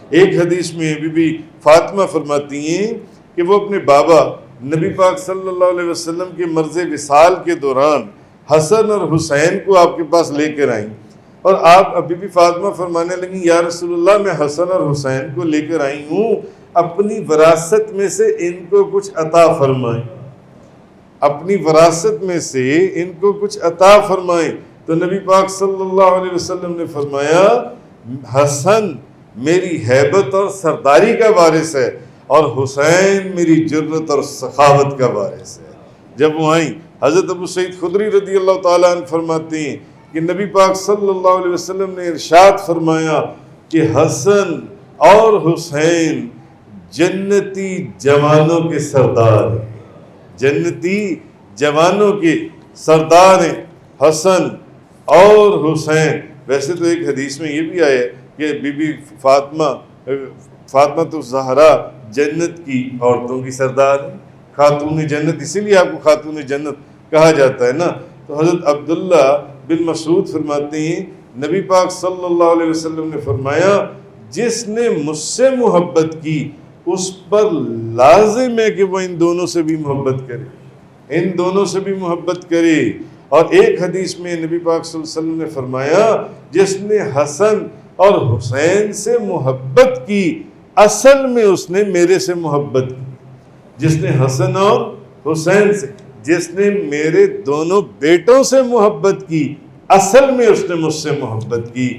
ایک حدیث میں بی بی فاطمہ فرماتی ہیں کہ وہ اپنے بابا نبی پاک صلی اللہ علیہ وسلم کے مرض وصال کے دوران حسن اور حسین کو آپ کے پاس لے کر آئیں، اور آپ بی بی فاطمہ فرمانے لگیں یا رسول اللہ میں حسن اور حسین کو لے کر آئی ہوں، اپنی وراثت میں سے ان کو کچھ عطا فرمائیں، اپنی وراثت میں سے ان کو کچھ عطا فرمائیں۔ تو نبی پاک صلی اللہ علیہ وسلم نے فرمایا حسن میری ہیبت اور سرداری کا وارث ہے، اور حسین میری جرت اور سخاوت کا وارث ہے۔ جب وہ آئیں، حضرت ابو سعید خدری رضی اللہ تعالیٰ عنہ فرماتے ہیں کہ نبی پاک صلی اللہ علیہ وسلم نے ارشاد فرمایا کہ حسن اور حسین جنتی جوانوں کے سردار ہیں، جنتی جوانوں کے سردار ہیں حسن اور حسین۔ ویسے تو ایک حدیث میں یہ بھی آیا ہے کہ بی بی فاطمہ تو زہرا جنت کی عورتوں کی سردار ہیں، خاتون جنت، اسی لیے آپ کو خاتون جنت کہا جاتا ہے نا۔ تو حضرت عبداللہ بن مسعود فرماتے ہیں نبی پاک صلی اللہ علیہ وسلم نے فرمایا جس نے مجھ سے محبت کی اس پر لازم ہے کہ وہ ان دونوں سے بھی محبت کرے، ان دونوں سے بھی محبت کرے۔ اور ایک حدیث میں نبی پاک صلی اللہ علیہ وسلم نے فرمایا جس نے حسن اور حسین سے محبت کی اصل میں اس نے میرے سے محبت کی، جس نے حسن اور حسین سے، جس نے میرے دونوں بیٹوں سے محبت کی اصل میں اس نے مجھ سے محبت کی۔